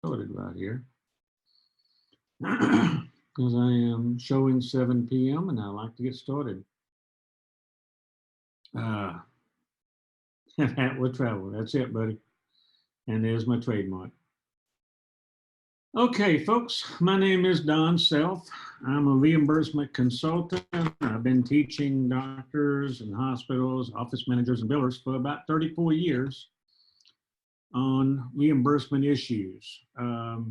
Started right here because I am showing 7 p.m. and I like to get started. Uh, that will travel. That's it, buddy. And there's my trademark. Okay, folks, my name is Don Self. I'm a reimbursement consultant. I've been teaching doctors and hospitals, office managers, and billers for about 34 years on reimbursement issues. Our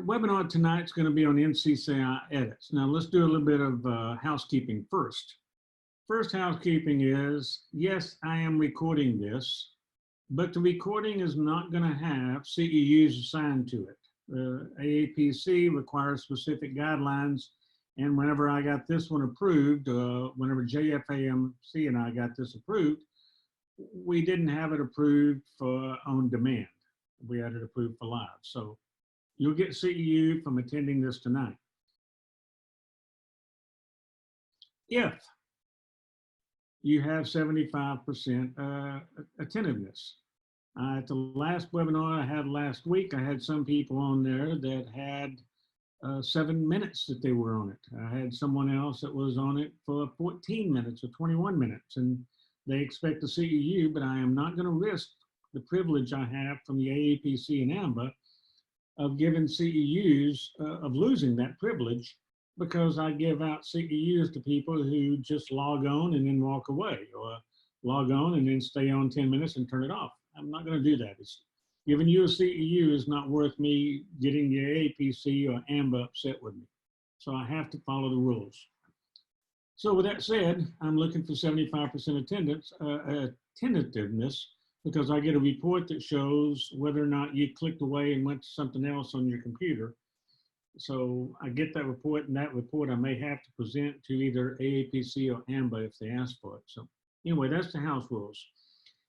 webinar tonight is going to be on Ncci edits. Now let's do a little bit of housekeeping first. First housekeeping is, yes, I am recording this, but the recording is not going to have CEUs assigned to it. AAPC requires specific guidelines, and whenever I got this one approved, whenever JFAMC and I got this approved, we didn't have it approved for on demand. We had it approved for live. So you'll get CEU from attending this tonight. If you have 75% attentiveness. At the last webinar I had last week, I had some people on there that had 7 minutes that they were on it. I had someone else that was on it for 14 minutes or 21 minutes, and they expect a CEU, but I am not going to risk the privilege I have from the AAPC and AMBA of giving CEUs, of losing that privilege, because I give out CEUs to people who just log on and then walk away, or log on and then stay on 10 minutes and turn it off. I'm not going to do that. It's, giving you a CEU is not worth me getting the AAPC or AMBA upset with me. So I have to follow the rules. So with that said, I'm looking for 75% attendance, attentiveness, because I get a report that shows whether or not you clicked away and went to something else on your computer. So I get that report, and that report I may have to present to either AAPC or AMBA if they ask for it. So anyway, that's the house rules.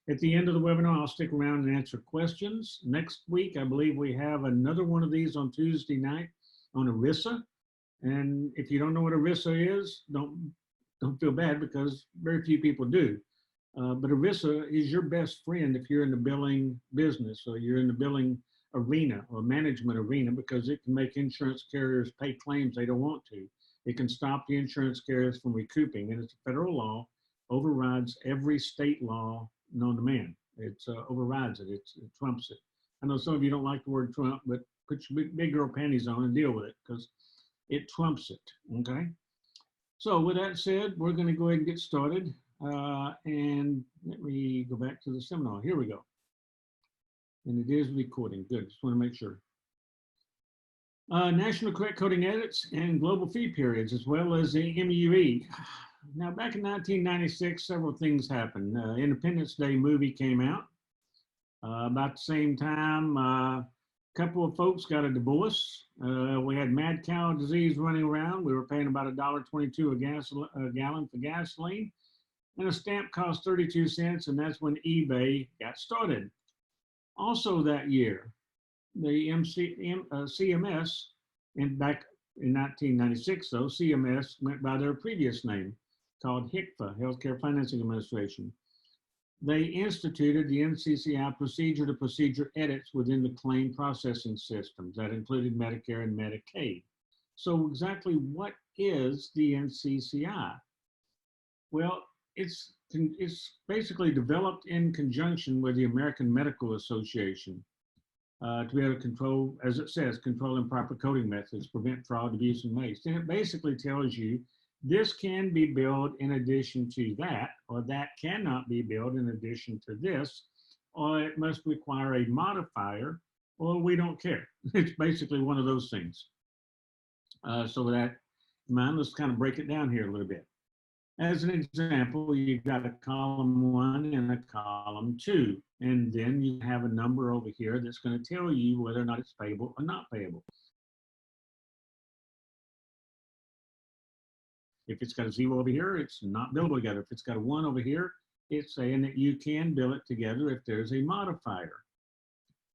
At the end of the webinar, I'll stick around and answer questions. Next week, I believe we have another one of these on Tuesday night on ERISA. And if you don't know what ERISA is, don't feel bad, because very few people do. But ERISA is your best friend if you're in the billing business, or you're in the billing arena or management arena, because it can make insurance carriers pay claims they don't want to. It can stop the insurance carriers from recouping, and it's a federal law, overrides every state law known to man. It overrides it. It trumps it. I know some of you don't like the word Trump, but put your big girl panties on and deal with it, because it trumps it, okay? So with that said, we're going to go ahead and get started. And let me go back to the seminar. Here we go. And it is recording. Good. Just want to make sure. National correct coding edits and global fee periods, as well as the MUE. Now, back in 1996, several things happened. Independence Day movie came out. About the same time, a couple of folks got a divorce. We had mad cow disease running around. We were paying about $1.22 a gallon for gasoline. And a stamp cost 32 cents, and that's when eBay got started. Also that year, the CMS, and back in 1996 though, CMS went by their previous name, called HCFA, Healthcare Financing Administration. They instituted the NCCI procedure-to-procedure edits within the claim processing systems. That included Medicare and Medicaid. So exactly what is the NCCI? Well, it's basically developed in conjunction with the American Medical Association to be able to control, as it says, control improper coding methods, prevent fraud, abuse, and waste. And it basically tells you this can be billed in addition to that, or that cannot be billed in addition to this, or it must require a modifier, or we don't care. It's basically one of those things. So with that in mind, let's kind of break it down here a little bit. As an example, you've got a column 1 and a column 2, and then you have a number over here that's going to tell you whether or not it's payable or not payable. If it's got a 0 over here, it's not billable together. If it's got a 1 over here, it's saying that you can bill it together if there's a modifier.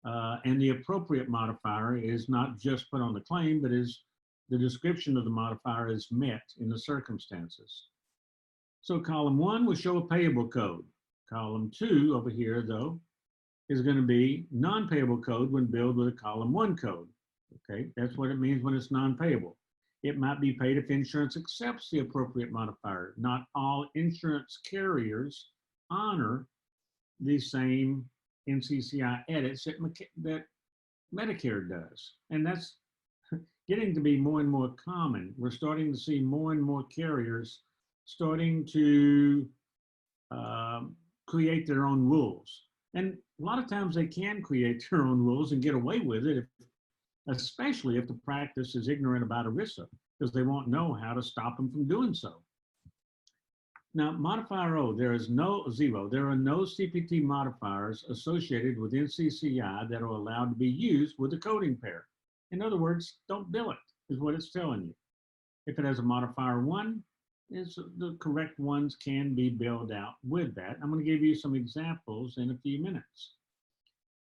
And the appropriate modifier is not just put on the claim, but is the description of the modifier is met in the circumstances. So column 1 will show a payable code. Column 2 over here, though, is going to be non-payable code when billed with a column 1 code. Okay, that's what it means when it's non-payable. It might be paid if insurance accepts the appropriate modifier. Not all insurance carriers honor the same NCCI edits that Medicare does. And that's getting to be more and more common. We're starting to see more and more carriers starting to create their own rules. And a lot of times they can create their own rules and get away with it, especially if the practice is ignorant about ERISA, because they won't know how to stop them from doing so. Now, modifier O, there are no CPT modifiers associated with NCCI that are allowed to be used with a coding pair. In other words, don't bill it, is what it's telling you. If it has a modifier 1, the correct ones can be billed out with that. I'm going to give you some examples in a few minutes.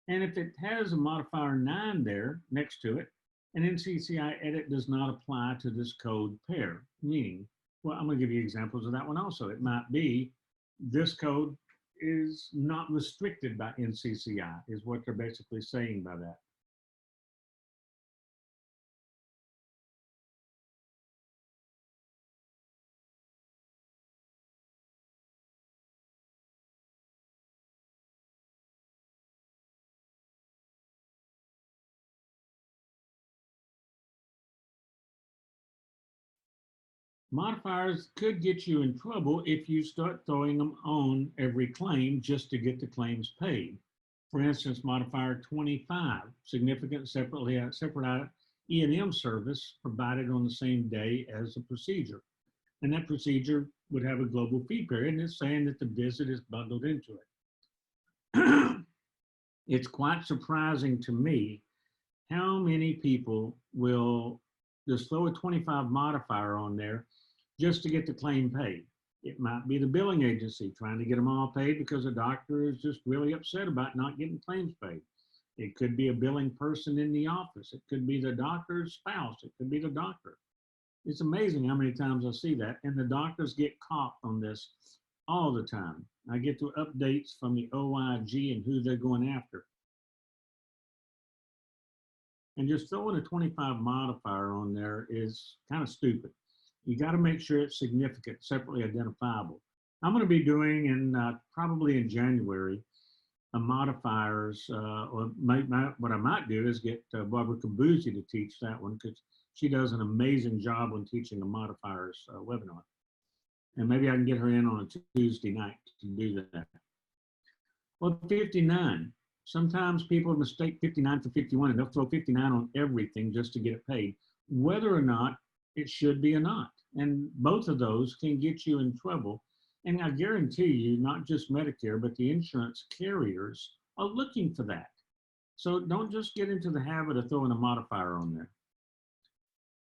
And if it has a modifier 9 there next to it, an NCCI edit does not apply to this code pair, meaning, well, I'm going to give you examples of that one also. It might be this code is not restricted by NCCI, is what they're basically saying by that. Modifiers could get you in trouble if you start throwing them on every claim just to get the claims paid. For instance, modifier 25, significant separate E&M service provided on the same day as the procedure. And that procedure would have a global fee period, and it's saying that the visit is bundled into it. It's quite surprising to me how many people will just throw a 25 modifier on there just to get the claim paid. It might be the billing agency trying to get them all paid because the doctor is just really upset about not getting claims paid. It could be a billing person in the office. It could be the doctor's spouse. It could be the doctor. It's amazing how many times I see that. And the doctors get caught on this all the time. I get the updates from the OIG and who they're going after. And just throwing a 25 modifier on there is kind of stupid. You got to make sure it's significant, separately identifiable. I'm going to be doing probably in January modifiers, or what I might do is get Barbara Kabuzzi to teach that one, because she does an amazing job on teaching a modifiers webinar. And maybe I can get her in on a Tuesday night to do that. Well, 59. Sometimes people mistake 59 for 51, and they'll throw 59 on everything just to get it paid, whether or not it should be or not. And both of those can get you in trouble. And I guarantee you, not just Medicare, but the insurance carriers are looking for that. So don't just get into the habit of throwing a modifier on there.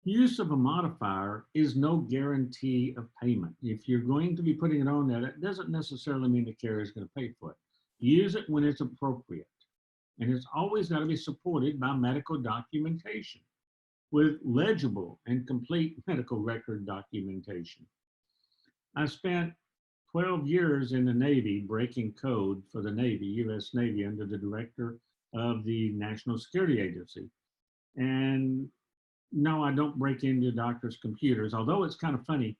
Use of a modifier is no guarantee of payment. If you're going to be putting it on there, that doesn't necessarily mean the carrier is going to pay for it. Use it when it's appropriate. And it's always got to be supported by medical documentation with legible and complete medical record documentation. I spent 12 years in the Navy breaking code for the Navy, US Navy, under the director of the National Security Agency. And no, I don't break into doctors' computers, although it's kind of funny.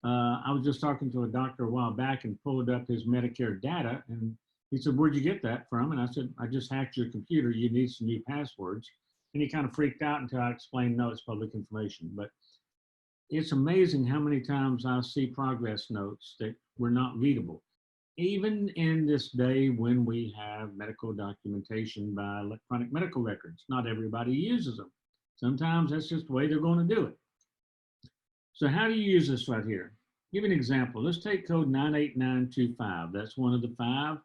I was just talking to a doctor a while back and pulled up his Medicare data, and he said, "Where'd you get that from?" And I said, "I just hacked your computer. You need some new passwords." And he kind of freaked out until I explained, no, it's public information. But it's amazing how many times I see progress notes that were not readable. Even in this day when we have medical documentation by electronic medical records, not everybody uses them. Sometimes that's just the way they're going to do it. So how do you use this right here? Give an example. Let's take code 98925. That's one of the 5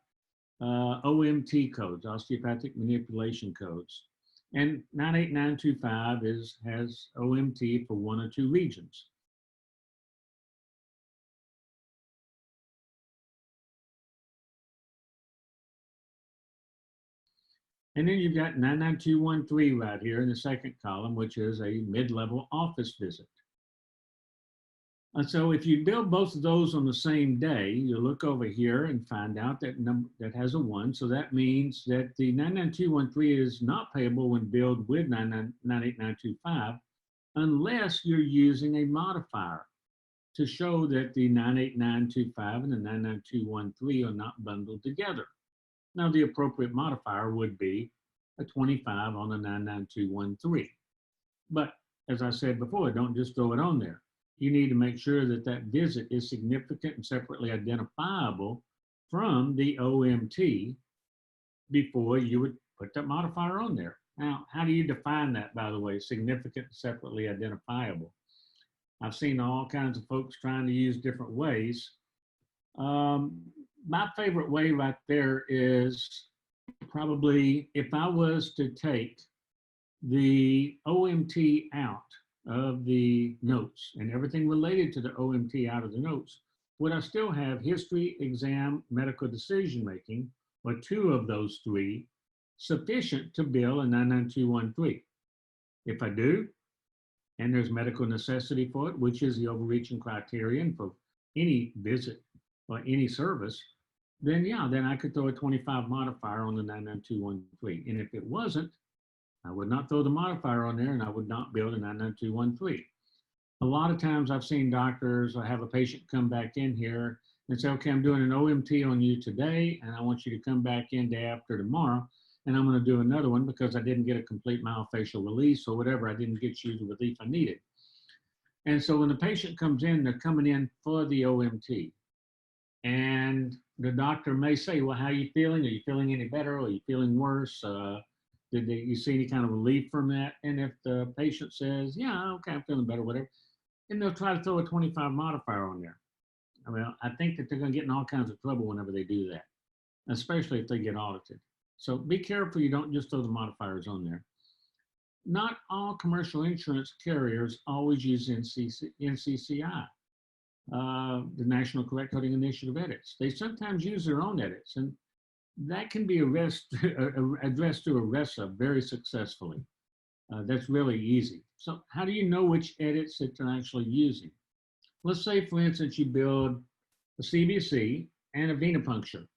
OMT codes, osteopathic manipulation codes. And 98925 has OMT for 1 or 2 regions. And then you've got 99213 right here in the second column, which is a mid-level office visit. So if you build both of those on the same day, you look over here and find out that number that has a 1. So that means that the 99213 is not payable when billed with 98925 unless you're using a modifier to show that the 98925 and the 99213 are not bundled together. Now, the appropriate modifier would be a 25 on the 99213. But as I said before, don't just throw it on there. You need to make sure that that visit is significant and separately identifiable from the OMT before you would put that modifier on there. Now, how do you define that, by the way, significant and separately identifiable? I've seen all kinds of folks trying to use different ways. My favorite way right there is probably if I was to take the OMT out of the notes and everything related to the OMT out of the notes, would I still have history, exam, medical decision making, or 2 of those 3 sufficient to bill a 99213? If I do, and there's medical necessity for it, which is the overreaching criterion for any visit or any service, then yeah, then I could throw a 25 modifier on the 99213. And if it wasn't, I would not throw the modifier on there and I would not bill the 99213. A lot of times I've seen doctors, I have a patient come back in here and say, okay, I'm doing an OMT on you today and I want you to come back in day after tomorrow and I'm going to do another one because I didn't get a complete myofascial release or whatever. I didn't get you the relief I needed. And so when the patient comes in, they're coming in for the OMT. And the doctor may say, well, how are you feeling? Are you feeling any better? Are you feeling worse? Did you see any kind of relief from that? And if the patient says, yeah, okay, I'm feeling better, whatever, then they'll try to throw a 25 modifier on there. I mean, I think that they're going to get in all kinds of trouble whenever they do that, especially if they get audited. So be careful you don't just throw the modifiers on there. Not all commercial insurance carriers always use NCCI, the National Correct Coding Initiative edits. They sometimes use their own edits, and that can be addressed through ERISA very successfully. That's really easy. So how do you know which edits that they're actually using? Let's say, for instance, you build a CBC and a venipuncture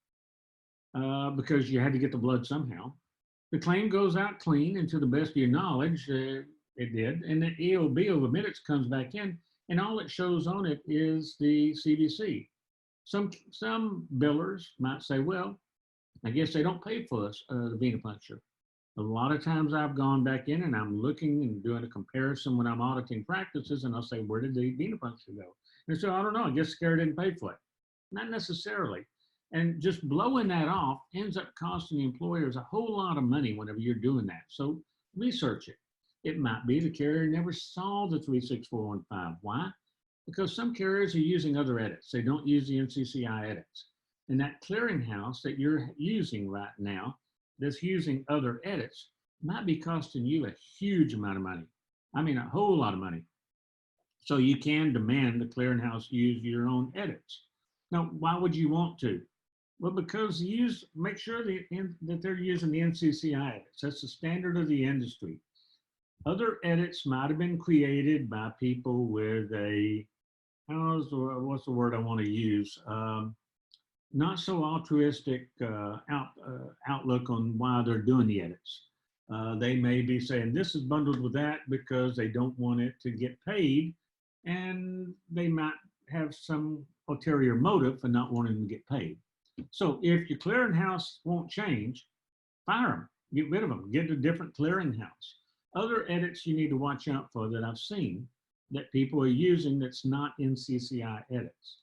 because you had to get the blood somehow. The claim goes out clean, and to the best of your knowledge, it did. And the EOB over minutes comes back in, and all it shows on it is the CBC. Some billers might say, well, I guess they don't pay for us the venipuncture. A lot of times I've gone back in and I'm looking and doing a comparison when I'm auditing practices, and I'll say, where did the venipuncture go? And so I don't know, I guess care didn't pay for it. Not necessarily. And just blowing that off ends up costing the employers a whole lot of money whenever you're doing that. So research it. It might be the carrier never saw the 36415. Why? Because some carriers are using other edits. They don't use the NCCI edits. And that clearinghouse that you're using right now that's using other edits might be costing you a huge amount of money. I mean, a whole lot of money. So you can demand the clearinghouse use your own edits. Now, why would you want to? Well, because make sure that they're using the NCCI edits. That's the standard of the industry. Other edits might have been created by people with what's the word I want to use? Not so altruistic outlook on why they're doing the edits. They may be saying this is bundled with that because they don't want it to get paid, and they might have some ulterior motive for not wanting to get paid. So if your clearinghouse won't change, fire them, get rid of them, get a different clearinghouse. Other edits you need to watch out for that I've seen that people are using that's not NCCI edits,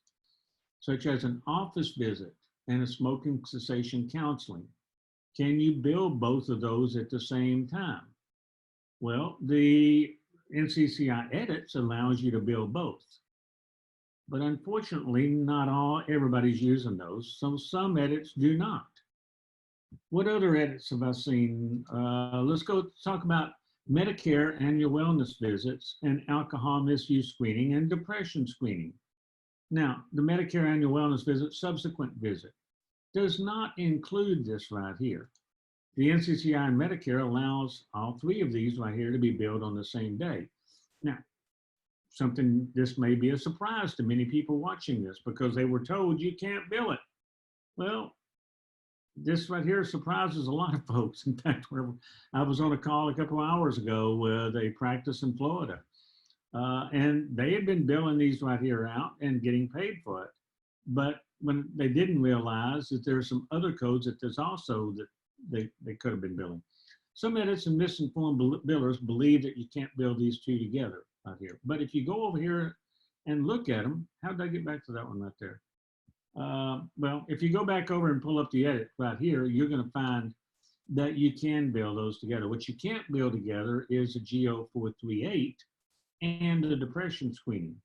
such as an office visit and a smoking cessation counseling. Can you bill both of those at the same time? Well, the NCCI edits allows you to bill both. But unfortunately, not everybody's using those. So some edits do not. What other edits have I seen? Let's go talk about Medicare annual wellness visits and alcohol misuse screening and depression screening. Now, the Medicare annual wellness visit, subsequent visit, does not include this right here. The NCCI and Medicare allows all 3 of these right here to be billed on the same day. Now, something, this may be a surprise to many people watching this because they were told you can't bill it. Well, this right here surprises a lot of folks. In fact, I was on a call a couple of hours ago with a practice in Florida, and they had been billing these right here out and getting paid for it. But when they didn't realize that there's some other codes that there's also that they could have been billing. Some edits and misinformed billers believe that you can't bill these two together out here. But if you go over here and look at them, how did I get back to that one right there? Well, if you go back over and pull up the edit right here, you're going to find that you can bill those together. What you can't bill together is a G0438 and the depression screening,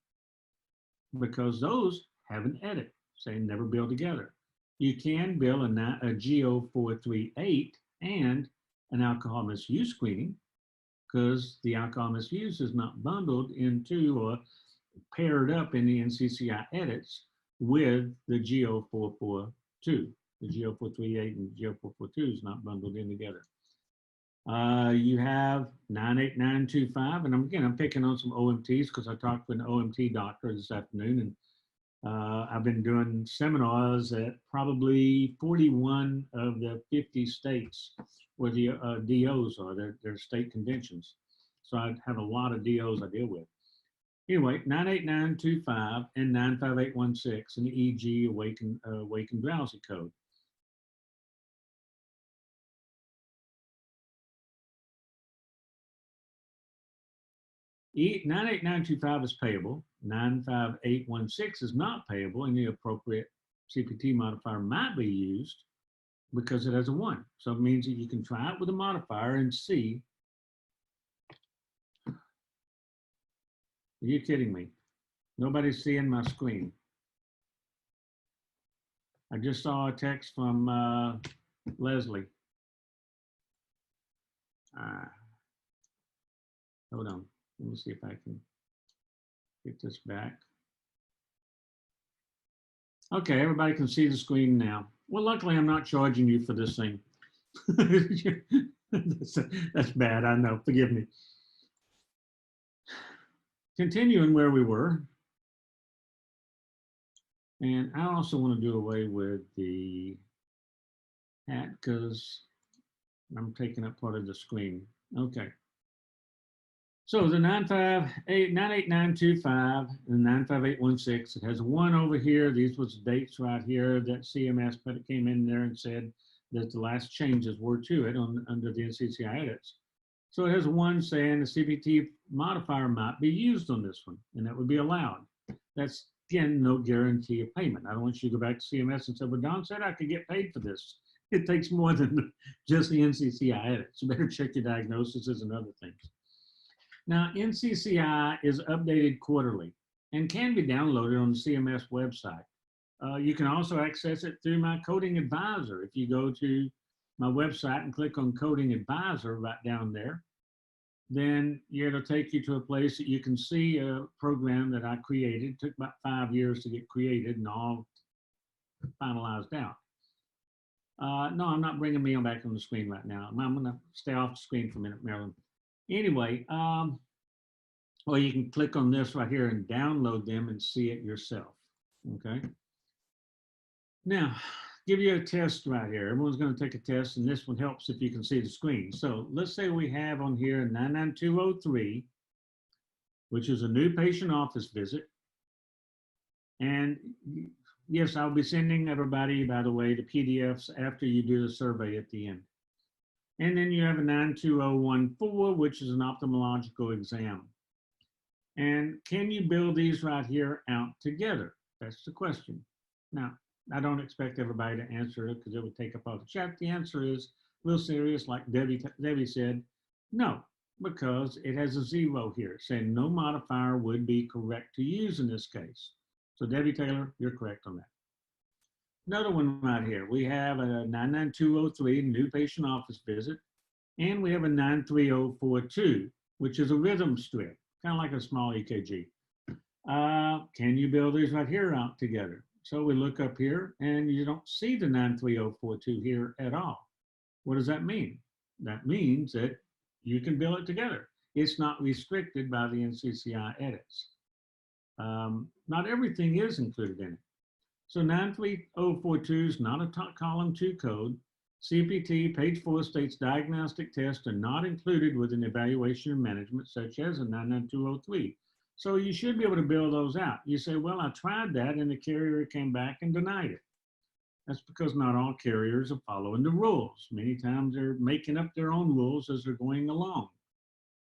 because those have an edit saying never bill together. You can bill a G0438 and an alcohol misuse screening, because the alcohol misuse is not bundled into or paired up in the NCCI edits with the G0442. The G0438 and G0442 is not bundled in together. You have 98925, and I'm picking on some OMTs because I talked with an OMT doctor this afternoon, and I've been doing seminars at probably 41 of the 50 states where the DOs are, their state conventions. So I have a lot of DOs I deal with. Anyway, 98925 and 95816 and the EG Awaken Drowsy code. E 98925 is payable, 95816 is not payable, and the appropriate CPT modifier might be used because it has a 1. So it means that you can try it with a modifier and see. Are you kidding me? Nobody's seeing my screen. I just saw a text from Leslie. Hold on. Let me see if I can get this back. Okay, everybody can see the screen now. Well, luckily I'm not charging you for this thing. That's bad, I know, forgive me. Continuing where we were. And I also want to do away with the hat because I'm taking up part of the screen. Okay. So the 98925 and 95816, it has a 1 over here. These was dates right here that CMS came in there and said that the last changes were to it under the NCCI edits. So it has a 1 saying the CPT modifier might be used on this one, and that would be allowed. That's, again, no guarantee of payment. I don't want you to go back to CMS and say, well, Don said I could get paid for this. It takes more than just the NCCI edits. You better check your diagnoses and other things. Now, NCCI is updated quarterly and can be downloaded on the CMS website. You can also access it through my coding advisor. If you go to my website and click on coding advisor right down there, then it'll take you to a place that you can see a program that I created. It took about 5 years to get created and all finalized out. No, I'm not bringing me back on the screen right now. I'm going to stay off the screen for a minute, Marilyn. Anyway, well, you can click on this right here and download them and see it yourself, okay? Now, give you a test right here. Everyone's going to take a test, and this one helps if you can see the screen. So let's say we have on here 99203, which is a new patient office visit. And yes, I'll be sending everybody, by the way, the PDFs after you do the survey at the end. And then you have a 92014, which is an ophthalmological exam. And can you build these right here out together? That's the question. Now, I don't expect everybody to answer it because it would take up all the chat. The answer is real serious, like Debbie said, no, because it has a 0 here, saying no modifier would be correct to use in this case. So Debbie Taylor, you're correct on that. Another one right here, we have a 99203, new patient office visit, and we have a 93042, which is a rhythm strip, kind of like a small EKG. Can you build these right here out together? So we look up here and you don't see the 93042 here at all. What does that mean? That means that you can build it together. It's not restricted by the NCCI edits. Not everything is included in it. So 93042 is not a column 2 code. CPT page 4 states diagnostic tests are not included within evaluation and management, such as a 99203. So you should be able to bill those out. You say, well, I tried that and the carrier came back and denied it. That's because not all carriers are following the rules. Many times they're making up their own rules as they're going along.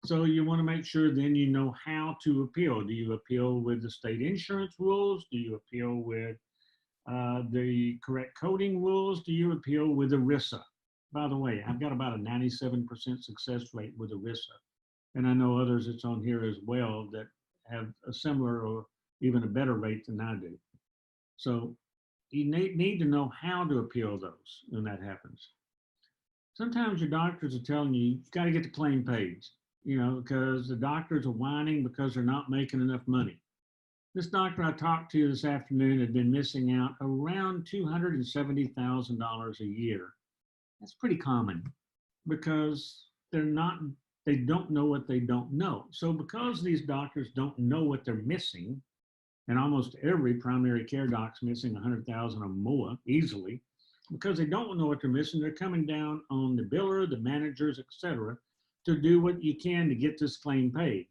So you want to make sure then you know how to appeal. Do you appeal with the state insurance rules? Do you appeal with the correct coding rules? Do you appeal with ERISA? By the way, I've got about a 97% success rate with ERISA. And I know others that's on here as well that have a similar or even a better rate than I do. So you need to know how to appeal those when that happens. Sometimes your doctors are telling you, you've got to get the claim paid, because the doctors are whining because they're not making enough money. This doctor I talked to this afternoon had been missing out around $270,000 a year. That's pretty common because they don't know what they don't know. So because these doctors don't know what they're missing, and almost every primary care doc's missing 100,000 or more easily, because they don't know what they're missing, they're coming down on the biller, the managers, etc., to do what you can to get this claim paid.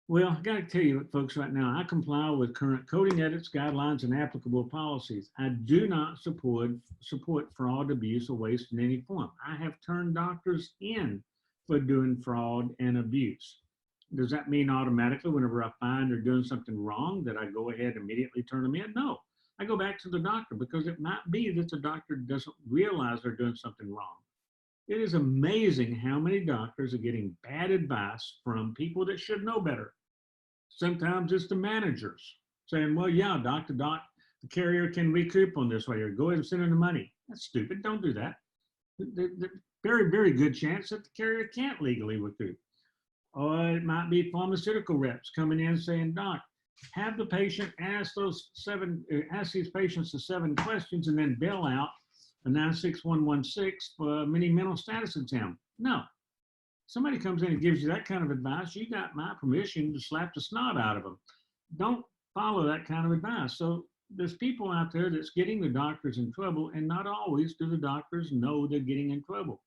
Well, I got to tell you, folks, right now, I comply with current coding edits, guidelines, and applicable policies. I do not support fraud, abuse, or waste in any form. I have turned doctors in for doing fraud and abuse. Does that mean automatically whenever I find they're doing something wrong that I go ahead and immediately turn them in? No, I go back to the doctor because it might be that the doctor doesn't realize they're doing something wrong. It is amazing how many doctors are getting bad advice from people that should know better. Sometimes it's the managers saying, well, yeah, doc, the carrier can recoup on this way, or go ahead and send in the money. That's stupid. Don't do that. The very, very good chance that the carrier can't legally recoup. Or it might be pharmaceutical reps coming in saying, doc, have the patient ask these patients the 7 questions and then bill out a 96116 for a mini mental status exam. No. Somebody comes in and gives you that kind of advice, you got my permission to slap the snot out of them. Don't follow that kind of advice. So there's people out there that's getting the doctors in trouble, and not always do the doctors know they're getting in trouble.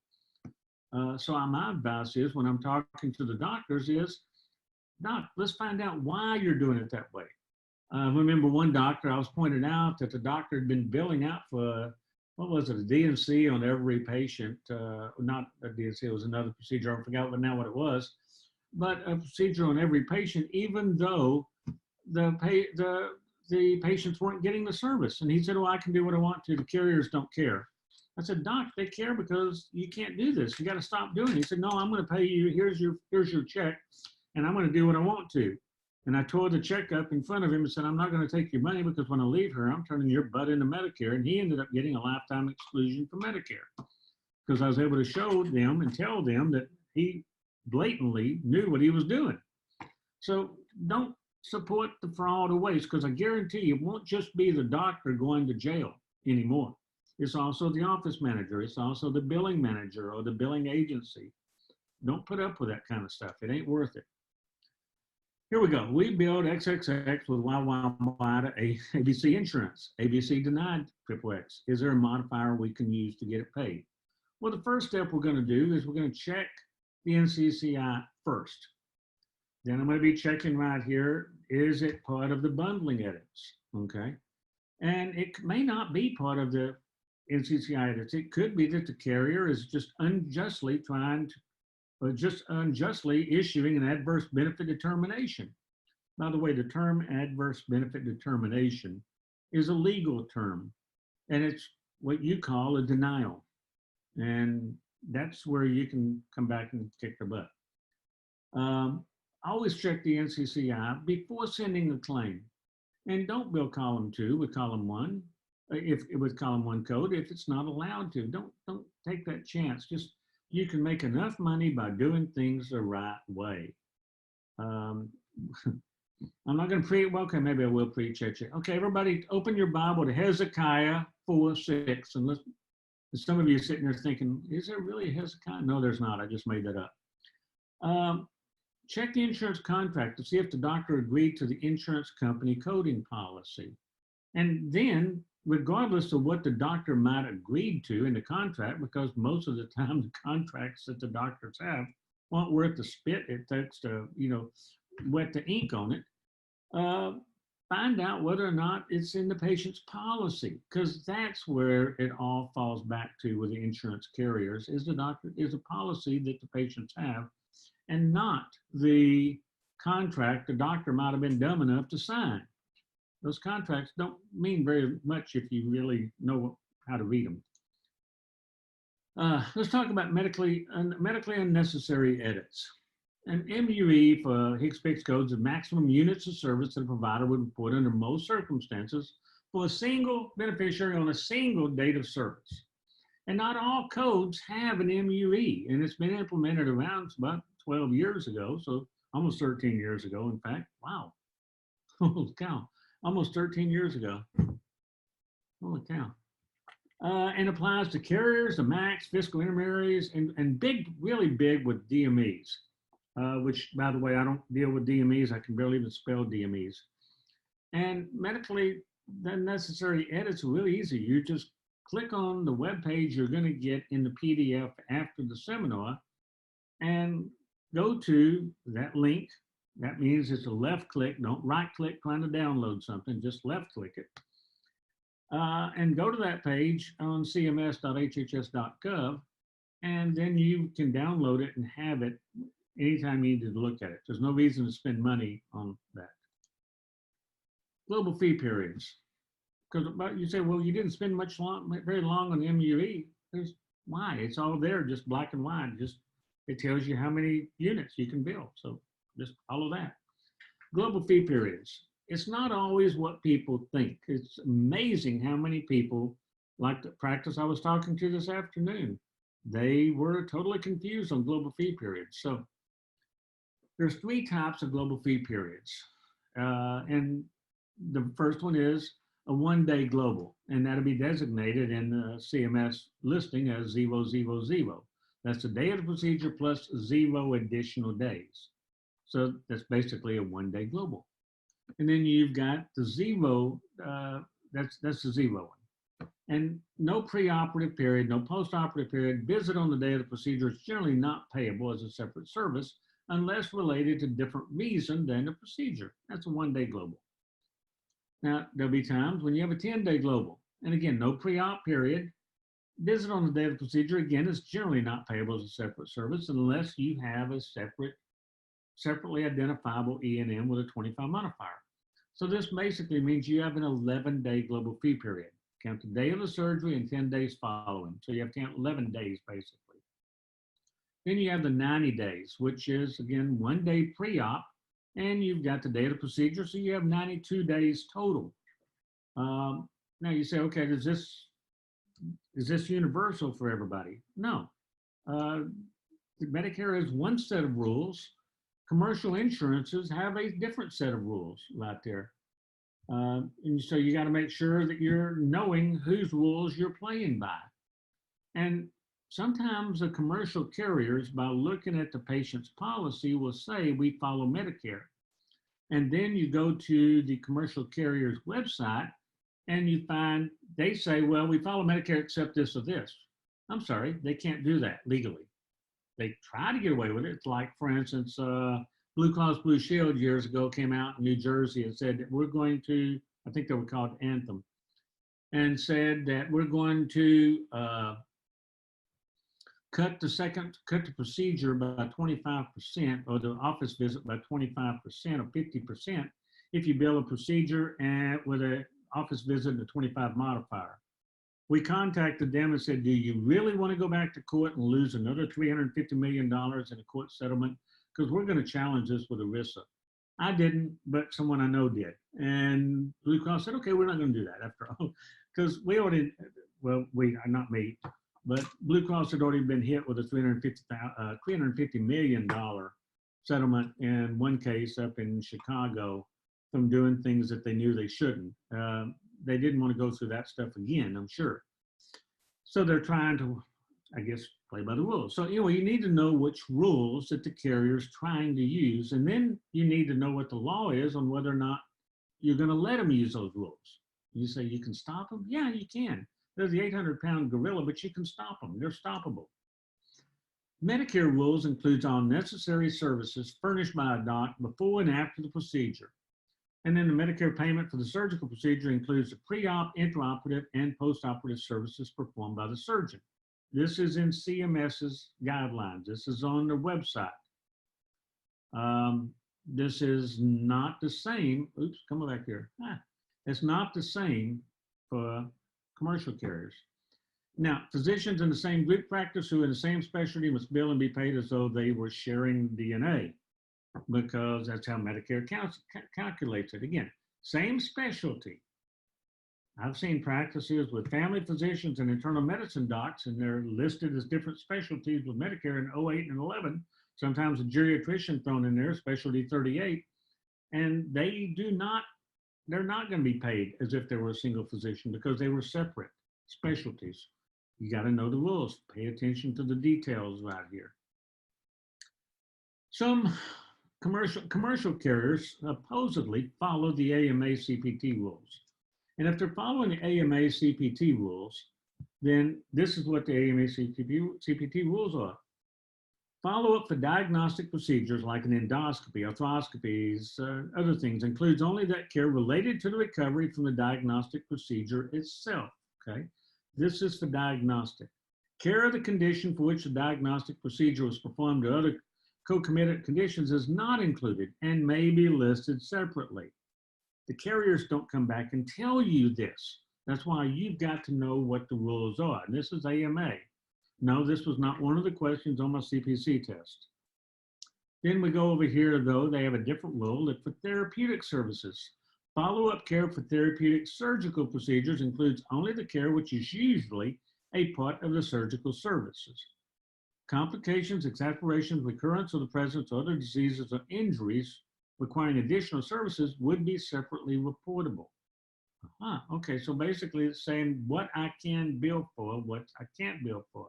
So my advice is, when I'm talking to the doctors, is, doc, let's find out why you're doing it that way. I remember one doctor, I was pointed out that the doctor had been billing out for, what was it, a DNC on every patient, not a DNC, it was another procedure, I forgot now what it was, but a procedure on every patient, even though the patients weren't getting the service. And he said, well, I can do what I want to, the carriers don't care. I said, doc, they care because you can't do this. You got to stop doing it. He said, no, I'm going to pay you. Here's your check, and I'm going to do what I want to. And I tore the check up in front of him and said, I'm not going to take your money because when I leave here, I'm turning your butt into Medicare. And he ended up getting a lifetime exclusion from Medicare because I was able to show them and tell them that he blatantly knew what he was doing. So don't support the fraud or waste, because I guarantee you, it won't just be the doctor going to jail anymore. It's also the office manager. It's also the billing manager or the billing agency. Don't put up with that kind of stuff. It ain't worth it. Here we go. We billed XXX with YYY to ABC Insurance. ABC denied XXX. Is there a modifier we can use to get it paid? Well, the first step we're going to do is we're going to check the Ncci first. Then I'm going to be checking right here, is it part of the bundling edits? Okay. And it may not be part of the Ncci edits. It could be that the carrier is just unjustly issuing an adverse benefit determination. By the way, the term adverse benefit determination is a legal term, and it's what you call a denial. And that's where you can come back and kick the butt. Always check the Ncci before sending a claim. And don't bill column 2 with column 1, with column 1 code if it's not allowed to. Don't take that chance. Just, you can make enough money by doing things the right way. I'm not going to preach. Well, okay, maybe I will preach at you. Okay, everybody, open your Bible to Hezekiah 4:6, and listen. Some of you sitting there thinking, is there really a Hezekiah? No, there's not. I just made that up. check the insurance contract to see if the doctor agreed to the insurance company coding policy. And then, regardless of what the doctor might agree to in the contract, because most of the time the contracts that the doctors have aren't worth the spit it takes to, wet the ink on it, find out whether or not it's in the patient's policy, because that's where it all falls back to with the insurance carriers is a policy that the patients have, and not the contract the doctor might have been dumb enough to sign. Those contracts don't mean very much if you really know how to read them. Let's talk about medically unnecessary edits. An MUE for HCPCS codes is maximum units of service that a provider would report under most circumstances for a single beneficiary on a single date of service. And not all codes have an MUE, and it's been implemented around about 12 years ago, so almost 13 years ago, in fact. Wow. Holy cow. Almost 13 years ago. Holy cow. And applies to carriers, the MACs, fiscal intermediaries, and big, really big with DMEs, which, by the way, I don't deal with DMEs. I can barely even spell DMEs. And medically, the necessary edits are really easy. You just click on the web page you're going to get in the PDF after the seminar and go to that link. That means it's a left click. Don't right click trying to download something, just left click it. And go to that page on cms.hhs.gov, and then you can download it and have it anytime you need to look at it. There's no reason to spend money on that. Global fee periods. Because you say, well, you didn't spend very long on the MUE. Why? It's all there, just black and white. It tells you how many units you can bill. So just follow that. Global fee periods. It's not always what people think. It's amazing how many people, like the practice I was talking to this afternoon, they were totally confused on global fee periods. So there's 3 types of global fee periods. And the first one is a 1-day global, and that'll be designated in the CMS listing as 000. That's the day of the procedure plus 0 additional days. So that's basically a 1-day global. And then you've got the 0, that's the 0 one. And no preoperative period, no postoperative period, visit on the day of the procedure is generally not payable as a separate service unless related to different reason than the procedure. That's a 1-day global. Now, there'll be times when you have a 10-day global. And again, no pre-op period. Visit on the day of the procedure, again, is generally not payable as a separate service unless you have a separately identifiable E&M with a 25 modifier. So this basically means you have an 11-day global fee period. Count the day of the surgery and 10 days following. So you have 11 days, basically. Then you have the 90 days, which is, again, 1 day pre-op, and you've got the day of the procedure, so you have 92 days total. Now you say, okay, is this universal for everybody? No. Medicare has one set of rules. Commercial insurances have a different set of rules out there. And so you got to make sure that you're knowing whose rules you're playing by. And sometimes the commercial carriers, by looking at the patient's policy, will say we follow Medicare. And then you go to the commercial carrier's website and you find they say, well, we follow Medicare except this or this. I'm sorry, they can't do that legally. They try to get away with it. It's like, for instance, Blue Cross Blue Shield years ago came out in New Jersey and said that we're going to, I think they were called Anthem, and said that we're going to cut the procedure by 25% or the office visit by 25% or 50% if you bill a procedure and with an office visit and a 25 modifier. We contacted them and said, do you really want to go back to court and lose another $350 million in a court settlement? Because we're going to challenge this with ERISA. I didn't, but someone I know did. And Blue Cross said, okay, we're not going to do that after all. Because we already, well, not me, but Blue Cross had already been hit with a $350 million settlement in one case up in Chicago from doing things that they knew they shouldn't. They didn't want to go through that stuff again, I'm sure. So they're trying to I guess, play by the rules. So, you need to know which rules that the carrier is trying to use. And then you need to know what the law is on whether or not you're going to let them use those rules. You say you can stop them? Yeah, you can. They're the 800-pound gorilla, but you can stop them. They're stoppable. Medicare rules includes all necessary services furnished by a doc before and after the procedure. And then the Medicare payment for the surgical procedure includes the pre-op, intraoperative, and post-operative services performed by the surgeon. This is in CMS's guidelines. This is on their website. This is not the same. Oops, come back here. It's not the same for commercial carriers. Now, physicians in the same group practice who are in the same specialty must bill and be paid as though they were sharing DNA, because that's how Medicare calculates it. Again, same specialty. I've seen practices with family physicians and internal medicine docs, and they're listed as different specialties with Medicare in 08 and 11. Sometimes a geriatrician thrown in there, specialty 38, and they're not going to be paid as if they were a single physician because they were separate specialties. You got to know the rules. Pay attention to the details right here. Some commercial carriers supposedly follow the AMA CPT rules. And if they're following the AMA CPT rules, then this is what the AMA CPT rules are. Follow-up for diagnostic procedures like an endoscopy, arthroscopies, other things includes only that care related to the recovery from the diagnostic procedure itself, okay? This is for diagnostic. Care of the condition for which the diagnostic procedure was performed or other co-committed conditions is not included and may be listed separately. The carriers don't come back and tell you this. That's why you've got to know what the rules are. And this is AMA. No, this was not one of the questions on my CPC test. Then we go over here, though, they have a different rule that for therapeutic services, follow-up care for therapeutic surgical procedures includes only the care which is usually a part of the surgical services. Complications, exacerbations, recurrence of the presence of other diseases or injuries requiring additional services would be separately reportable. Okay, so basically it's saying what I can bill for, what I can't bill for.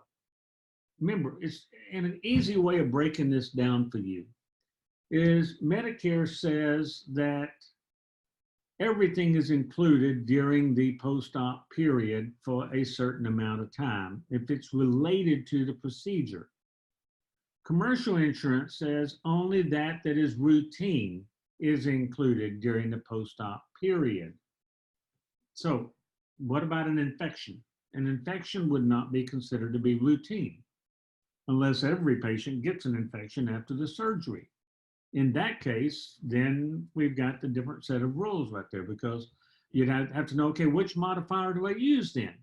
Remember, it's in an easy way of breaking this down for you is Medicare says that everything is included during the post-op period for a certain amount of time if it's related to the procedure. Commercial insurance says only that is routine is included during the post-op period. So what about an infection? An infection would not be considered to be routine unless every patient gets an infection after the surgery. In that case, then we've got the different set of rules right there because you'd have to know, okay, which modifier do I use then?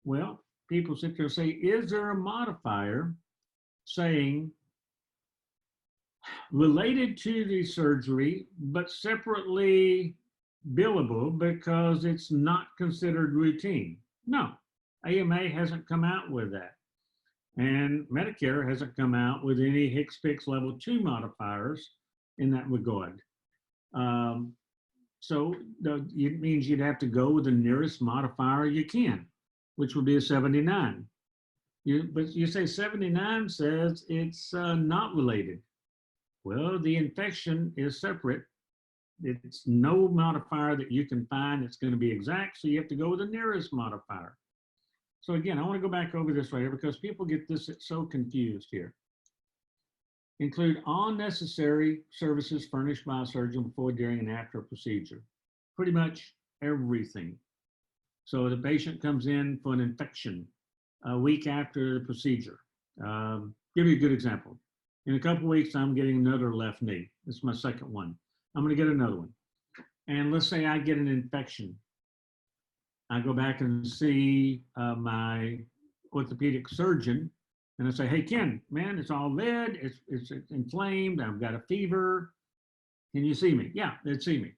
Well, people sit there and say, is there a modifier saying related to the surgery, but separately billable because it's not considered routine? No, AMA hasn't come out with that. And Medicare hasn't come out with any HCPCS level 2 modifiers in that regard. So it means you'd have to go with the nearest modifier you can, which would be a 79. But you say 79 says it's not related. Well, the infection is separate. It's no modifier that you can find that's going to be exact, so you have to go with the nearest modifier. So again, I want to go back over this right here because people get this so confused here. Include all necessary services furnished by a surgeon before, during, and after a procedure. Pretty much everything. So the patient comes in for an infection a week after the procedure. Give you a good example. In a couple of weeks, I'm getting another left knee. This is my second one. I'm going to get another one. And let's say I get an infection. I go back and see my orthopedic surgeon, and I say, hey, Ken, man, it's all red. It's inflamed. I've got a fever. Can you see me? Yeah, they'd see me.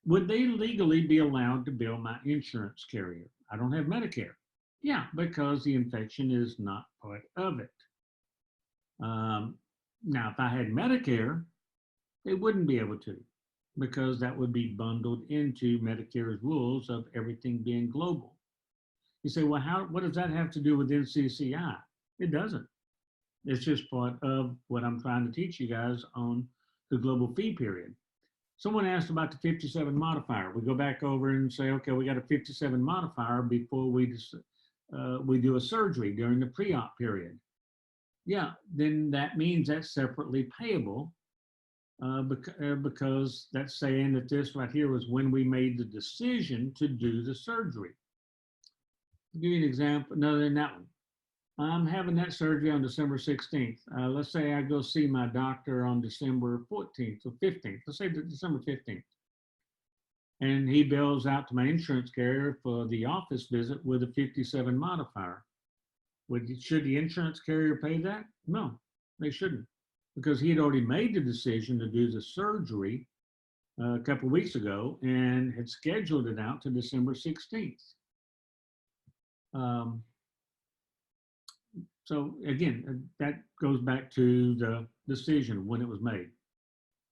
Would they legally be allowed to bill my insurance carrier? I don't have Medicare. Yeah, because the infection is not part of it. Now, if I had Medicare, they wouldn't be able to because that would be bundled into Medicare's rules of everything being global. You say, well, what does that have to do with NCCI? It doesn't. It's just part of what I'm trying to teach you guys on the global fee period. Someone asked about the 57 modifier. We go back over and say, okay, we got a 57 modifier before we do a surgery during the pre-op period. Yeah, then that means that's separately payable because that's saying that this right here was when we made the decision to do the surgery. I'll give you an example, another than that one. I'm having that surgery on December 16th. Let's say I go see my doctor on December 14th or 15th. Let's say December 15th. And he bills out to my insurance carrier for the office visit with a 57 modifier. Should the insurance carrier pay that? No, they shouldn't, because he had already made the decision to do the surgery a couple of weeks ago and had scheduled it out to December 16th. So again, that goes back to the decision when it was made.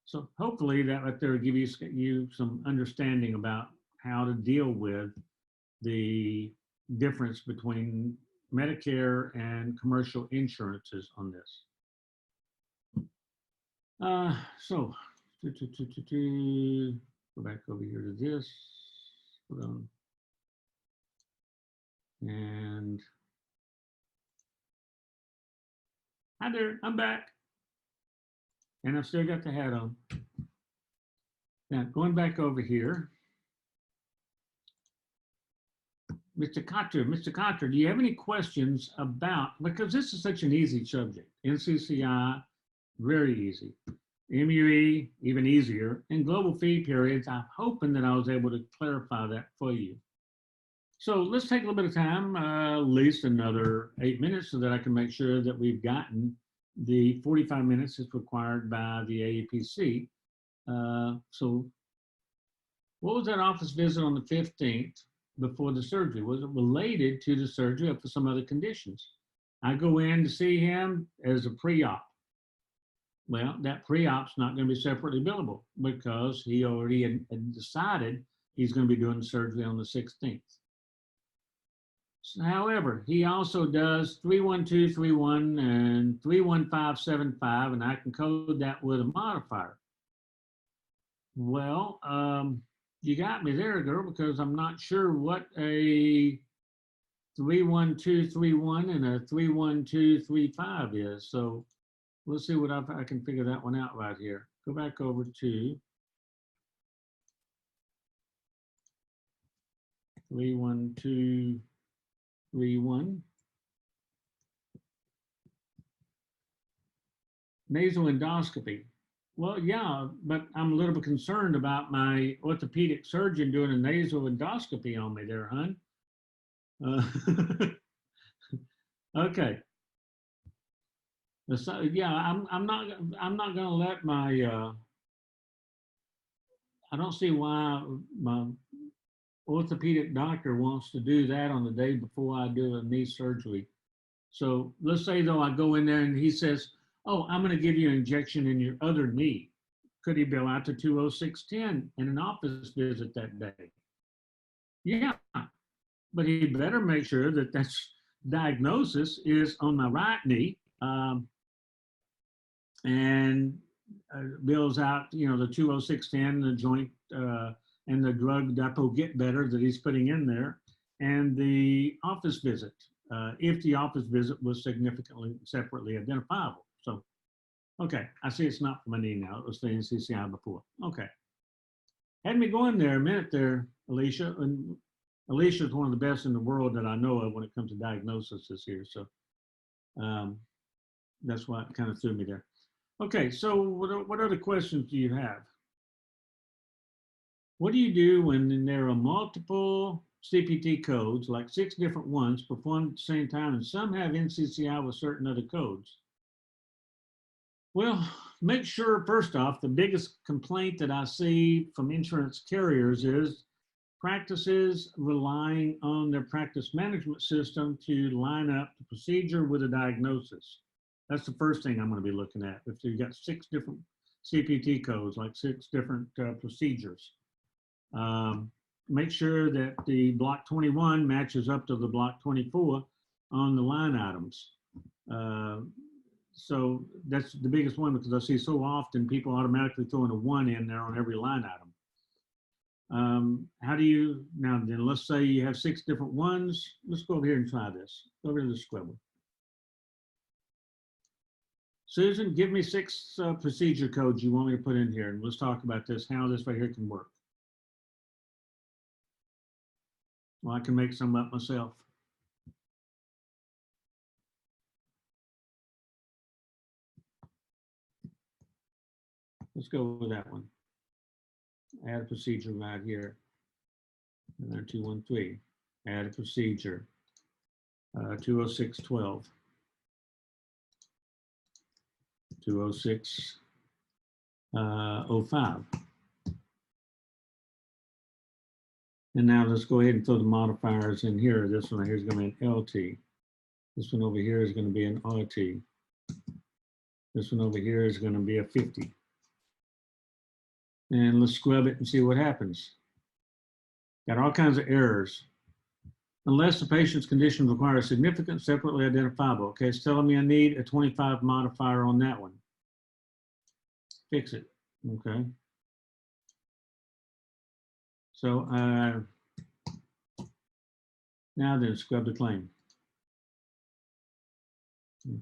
So hopefully that right there will give you some understanding about how to deal with the difference between Medicare and commercial insurances on this. So go back over here to this. Hold on. And hi there, I'm back. And I've still got the hat on. Now, going back over here, Mr. Cotter, do you have any questions about, because this is such an easy subject, NCCI, very easy, MUE, even easier, and global fee periods, I'm hoping that I was able to clarify that for you. So let's take a little bit of time, at least another 8 minutes, so that I can make sure that we've gotten the 45 minutes that's required by the AAPC. So what was that office visit on the 15th before the surgery? Was it related to the surgery or for some other conditions? I go in to see him as a pre-op. Well, that pre-op's not going to be separately billable because he already had decided he's going to be doing the surgery on the 16th. So, however, he also does 31231 and 31575, and I can code that with a modifier. Well, you got me there, girl, because I'm not sure what a 31231 and a 31235 is. So let's see what I can figure that one out right here. Go back over to 31231. Nasal endoscopy. Well, yeah, but I'm a little bit concerned about my orthopedic surgeon doing a nasal endoscopy on me there, hon. Okay. So, yeah, I'm not going to let my I don't see why my orthopedic doctor wants to do that on the day before I do a knee surgery. So let's say though I go in there and he says, oh, I'm going to give you an injection in your other knee. Could he bill out to 20610 in an office visit that day? Yeah, but he better make sure that that's diagnosis is on my right knee, and bills out, you know, the 20610, the joint and the drug depot get better that he's putting in there, and the office visit, if the office visit was significantly separately identifiable. So, okay, I see it's not for my knee now. It was the NCCI before. Okay. Had me going there a minute there, Alicia. And Alicia is one of the best in the world that I know of when it comes to diagnosis this year. So that's why it kind of threw me there. Okay, so what other questions do you have? What do you do when there are multiple CPT codes, like 6 different ones, performed at the same time, and some have NCCI with certain other codes? Well, make sure, first off, the biggest complaint that I see from insurance carriers is practices relying on their practice management system to line up the procedure with a diagnosis. That's the first thing I'm going to be looking at. If you've got 6 different CPT codes, like 6 different procedures, make sure that the block 21 matches up to the block 24 on the line items. Uh, so that's the biggest one because I see so often people automatically throwing a 1 in there on every line item. How do you, now then, let's say you have 6 different ones. Let's go over here and try this. Go over to the scribble. Susan, give me 6 procedure codes you want me to put in here, and let's talk about this, how this right here can work. Well, I can make some up myself. Let's go with that one. Add a procedure right here. 9213. Add a procedure. 20612. 20605. And now let's go ahead and throw the modifiers in here. This one right here is going to be an LT. This one over here is going to be an RT. This one over here is going to be a 50. And let's scrub it and see what happens. Got all kinds of errors. Unless the patient's condition requires significant separately identifiable. Okay, it's telling me I need a 25 modifier on that one. Fix it. Okay. So now then, scrub the claim.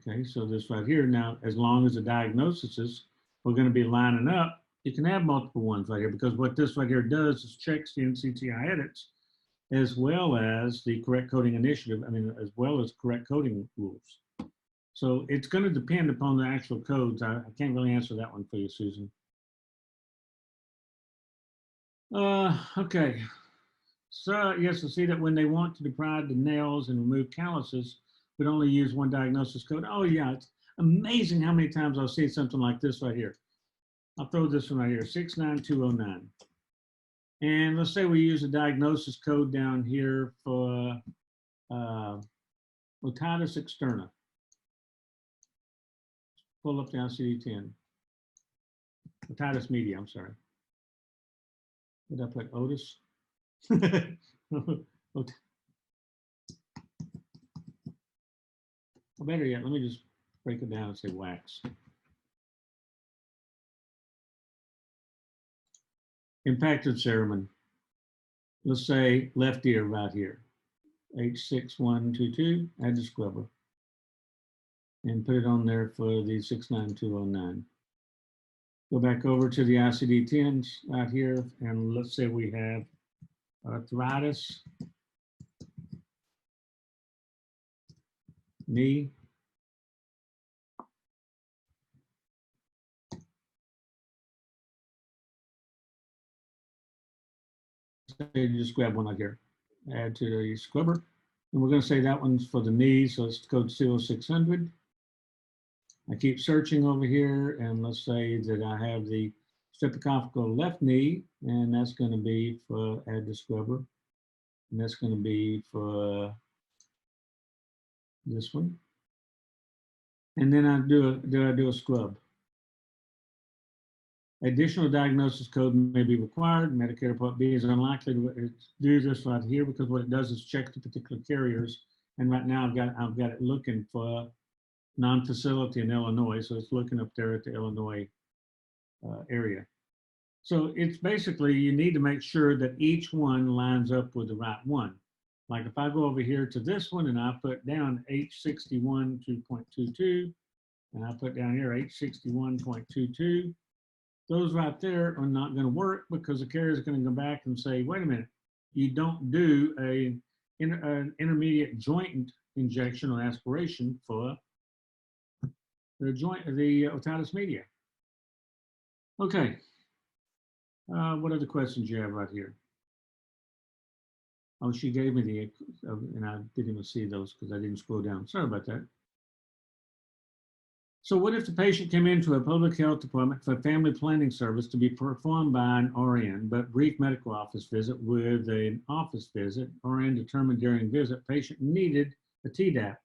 Okay, so this right here now, as long as the diagnosis is, we're going to be lining up. You can have multiple ones right here because what this right here does is checks the NCTI edits as well as the correct coding initiative, as well as correct coding rules. So it's going to depend upon the actual codes. I can't really answer that one for you, Susan. Okay. So yes, I see that when they want to debride the nails and remove calluses, we'd only use one diagnosis code. Oh yeah, it's amazing how many times I'll see something like this right here. I'll throw this one right here, 69209. And let's say we use a diagnosis code down here for otitis externa. Pull up the ICD-10. Otitis media, I'm sorry. What did I put, Otis? Well, better yet, let me just break it down and say wax. Impacted cerumen. Let's say left ear right here. H6122, add the scrubber. And put it on there for the 69209. Go back over to the ICD-10s right here, and let's say we have arthritis, knee, just grab one right here, add to the scrubber. And we're going to say that one's for the knee, so let's code 0600. I keep searching over here, and let's say that I have the streptococcal left knee, and that's going to be for add the scrubber. And that's going to be for this one. And then I do a scrub. Additional diagnosis code may be required. Medicare Part B is unlikely to do this right here because what it does is check the particular carriers. And right now I've got it looking for non-facility in Illinois, so it's looking up there at the Illinois area. So it's basically you need to make sure that each one lines up with the right one. Like if I go over here to this one and I put down H61 2.22 and I put down here H61.22, those right there are not going to work because the carrier is going to go back and say, wait a minute, you don't do an intermediate joint injection or aspiration for the otitis media. Okay. What other questions you have right here? Oh, she gave me the, and I didn't even see those because I didn't scroll down. Sorry about that. So what if the patient came into a public health department for a family planning service to be performed by an RN, but brief medical office visit with an office visit, RN determined during visit, patient needed a TDAP?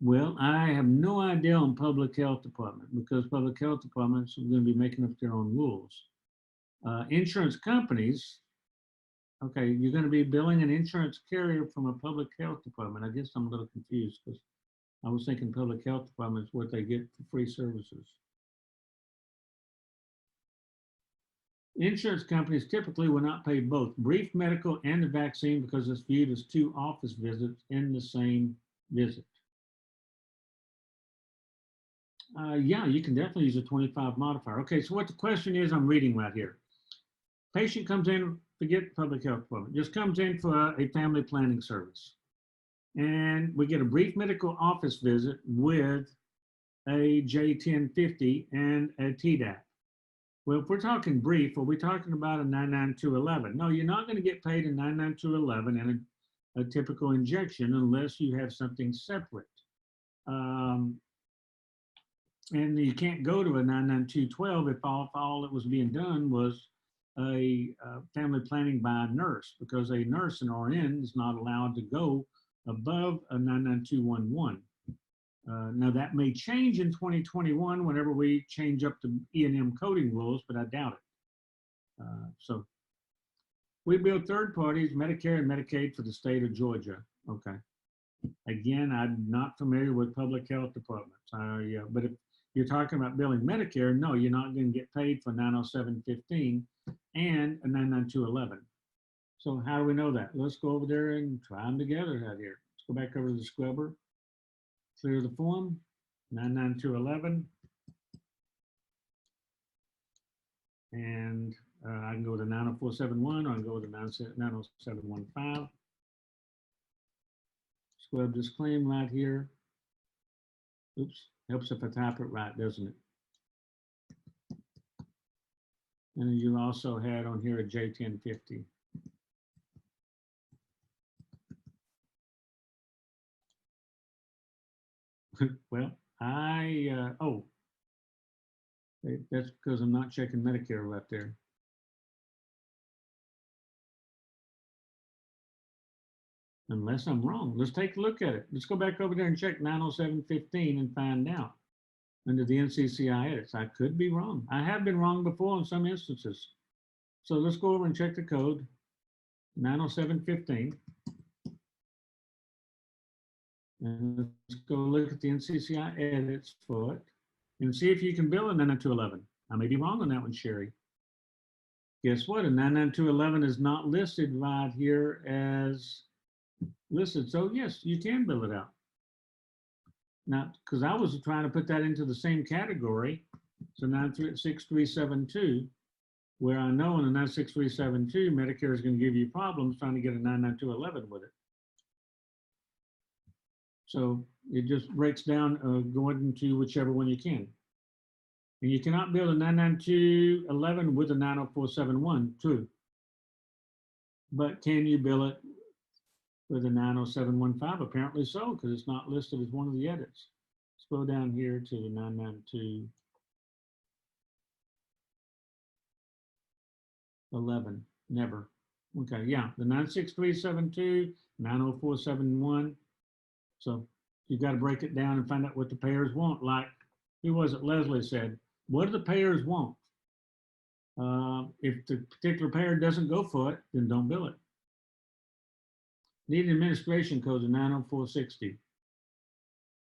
Well, I have no idea on public health department because public health departments are going to be making up their own rules. Insurance companies, okay, you're going to be billing an insurance carrier from a public health department. I guess I'm a little confused because I was thinking public health departments, what they get for free services. Insurance companies typically will not pay both brief medical and the vaccine because it's viewed as two office visits in the same visit. Yeah, you can definitely use a 25 modifier. Okay, so what the question is, I'm reading right here. Patient comes in, forget public health department, just comes in for a family planning service. And we get a brief medical office visit with a J1050 and a TDAP. Well, if we're talking brief, are we talking about a 99211? No, you're not going to get paid a 99211 and a typical injection unless you have something separate. And you can't go to a 99212 if all that was being done was a family planning by a nurse, because a nurse, an RN, is not allowed to go above a 99211. Now that may change in 2021 whenever we change up the E&M coding rules, but I doubt it. So we bill third parties, Medicare and Medicaid for the state of Georgia. Okay. Again, I'm not familiar with public health departments. But if you're talking about billing Medicare, no, you're not going to get paid for 90715 and a 99211. So how do we know that? Let's go over there and try them together out here. Let's go back over to the scrubber, clear the form, 99211. And I can go to 90471 or I can go to 90715. Scrub this claim right here. Oops, helps if I type it right, doesn't it? And you also had on here a J1050. Well, that's because I'm not checking Medicare right there. Unless I'm wrong. Let's take a look at it. Let's go back over there and check 90715 and find out under the NCCI edits. I could be wrong. I have been wrong before in some instances. So let's go over and check the code, 90715. And let's go look at the NCCI edits for it and see if you can bill a 99211. I may be wrong on that one, Sherry. Guess what? A 99211 is not listed right here as listed. So yes, you can bill it out. Now, because I was trying to put that into the same category. So 96372, where I know in the 96372, Medicare is going to give you problems trying to get a 99211 with it. So it just breaks down going into whichever one you can. And you cannot bill a 99211 with a 90471 too. But can you bill it with a 90715? Apparently so, because it's not listed as one of the edits. Let's go down here to the 99211. Never. Okay, yeah, the 96372, 90471. So you've got to break it down and find out what the payers want. Like, who was it? Leslie said, what do the payers want? If the particular payer doesn't go for it, then don't bill it. Need administration code of 90460.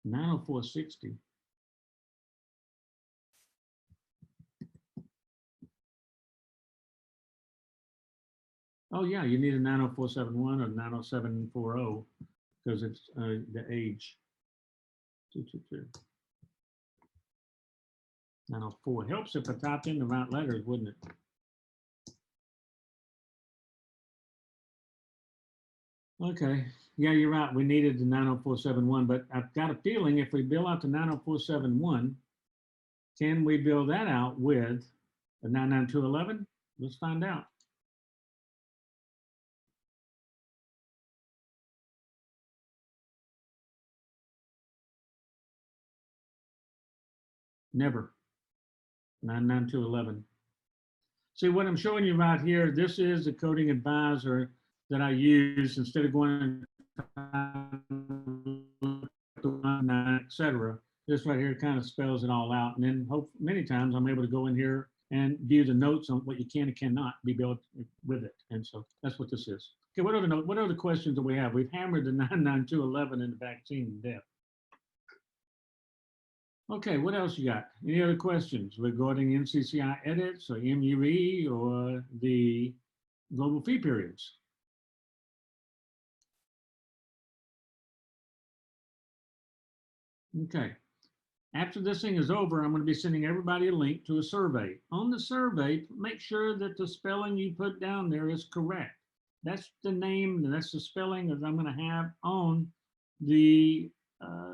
90460. Oh yeah, you need a 90471 or 90740 because it's the age. 222. 904. It helps if I typed in the right letters, wouldn't it? Okay, yeah, you're right. We needed the 90471, but I've got a feeling if we bill out the 90471, can we bill that out with a 99211? Let's find out. Never. 99211. See what I'm showing you right here, this is the coding advisor that I use instead of going etc. This right here kind of spells it all out, and then many times I'm able to go in here and view the notes on what you can and cannot be built with it. And so that's what this is. Okay, what other questions do we have? We've hammered the 99211 in the vaccine to death. Okay, what else you got? Any other questions regarding NCCI edits or MUE or the global fee periods? Okay. After this thing is over, I'm going to be sending everybody a link to a survey. On the survey, make sure that the spelling you put down there is correct. That's the name, and that's the spelling that I'm going to have on the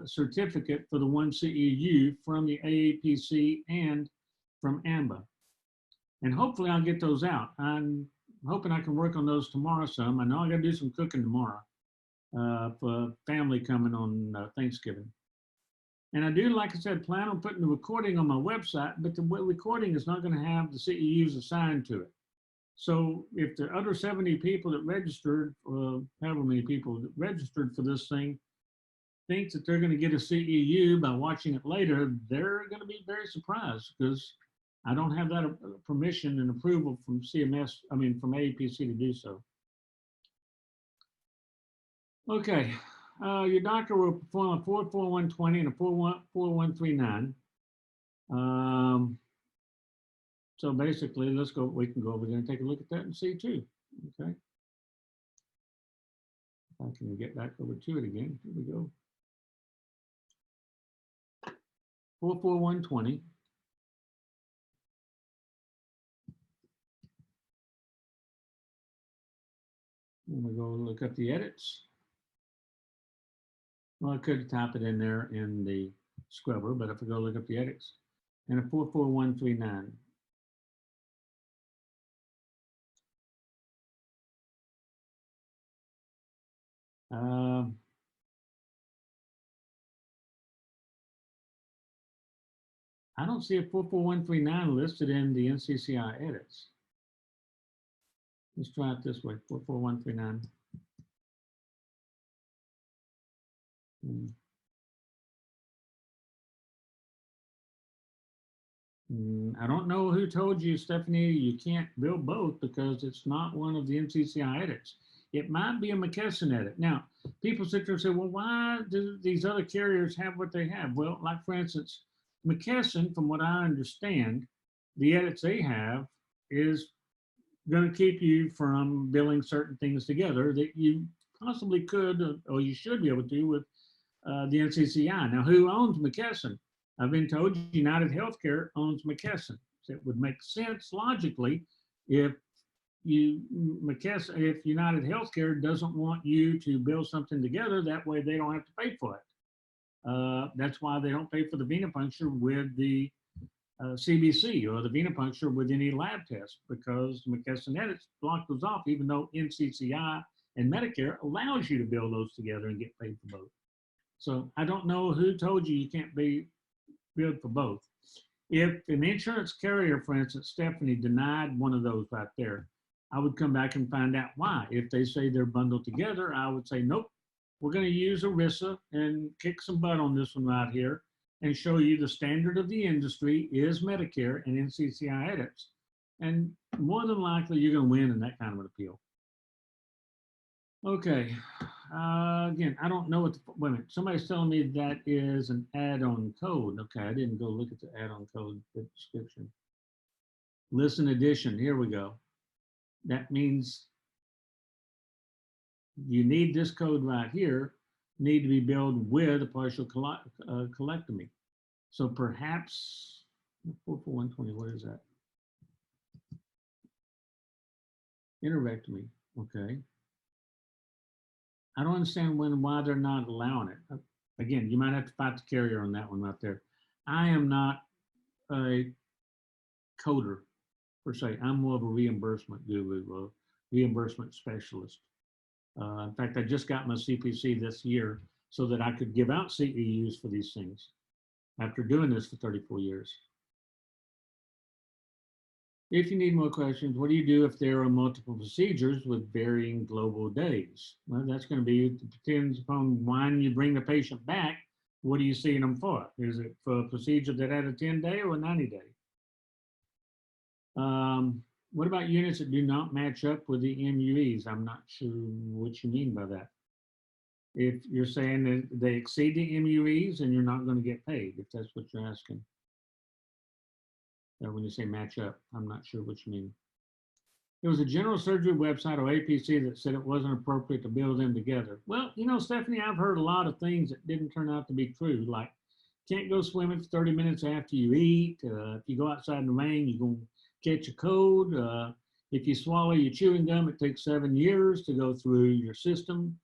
certificate for the one CEU from the AAPC and from AMBA. And hopefully I'll get those out. I'm hoping I can work on those tomorrow some. I know I got to do some cooking tomorrow for family coming on Thanksgiving. And I do, like I said, plan on putting the recording on my website, but the recording is not going to have the CEUs assigned to it. So if the other 70 people that registered, however many people that registered for this thing, think that they're going to get a CEU by watching it later, they're going to be very surprised because I don't have that permission and approval from CMS, I mean, from AAPC to do so. Okay, your doctor will perform a 44120 and a 44139. So basically, let's go, we can go over there and take a look at that and see too. Okay. If I can get back over to it again. Here we go. 44120. And we go look up the edits. Well, I could type it in there in the scrubber, but if I go look up the edits, and a 44139. I don't see a 44139 listed in the NCCI edits. Let's try it this way, 44139. I don't know who told you, Stephanie, you can't build both because it's not one of the NCCI edits. It might be a McKesson edit. Now, people sit there and say, well, why do these other carriers have what they have? Well, like for instance, McKesson, from what I understand, the edits they have is going to keep you from billing certain things together that you possibly could or you should be able to do with the NCCI. Now, who owns McKesson? I've been told United Healthcare owns McKesson. So it would make sense logically if if United Healthcare doesn't want you to build something together, that way they don't have to pay for it. That's why they don't pay for the venipuncture with the CBC or the venipuncture with any lab test because McKesson edits block those off, even though NCCI and Medicare allows you to build those together and get paid for both. So I don't know who told you you can't be billed for both. If an insurance carrier, for instance, Stephanie, denied one of those right there, I would come back and find out why. If they say they're bundled together, I would say, nope, we're going to use ERISA and kick some butt on this one right here and show you the standard of the industry is Medicare and NCCI edits. And more than likely, you're going to win in that kind of an appeal. Okay. Again, I don't know what the, wait a minute. Somebody's telling me that is an add-on code. Okay, I didn't go look at the add-on code description. Listen addition, here we go. That means you need this code right here, need to be billed with a partial colectomy. So perhaps, 44120, what is that? Enterectomy, okay. I don't understand why they're not allowing it. Again, you might have to fight the carrier on that one right there. I am not a coder per se. I'm more of a reimbursement guru, a reimbursement specialist. In fact, I just got my CPC this year so that I could give out CEUs for these things after doing this for 34 years. If you need more questions, what do you do if there are multiple procedures with varying global days? Well, that's going to be, it depends upon when you bring the patient back, what are you seeing them for? Is it for a procedure that had a 10-day or a 90-day? What about units that do not match up with the MUEs? I'm not sure what you mean by that. if you're saying that they exceed the MUEs and you're not going to get paid, if that's what you're asking. When you say match up, I'm not sure what you mean. There was a general surgery website or APC that said it wasn't appropriate to build them together. Well, you know, Stephanie, I've heard a lot of things that didn't turn out to be true, like can't go swimming for 30 minutes after you eat. If you go outside in the rain, you're going to catch a cold. If you swallow your chewing gum, it takes 7 years to go through your system.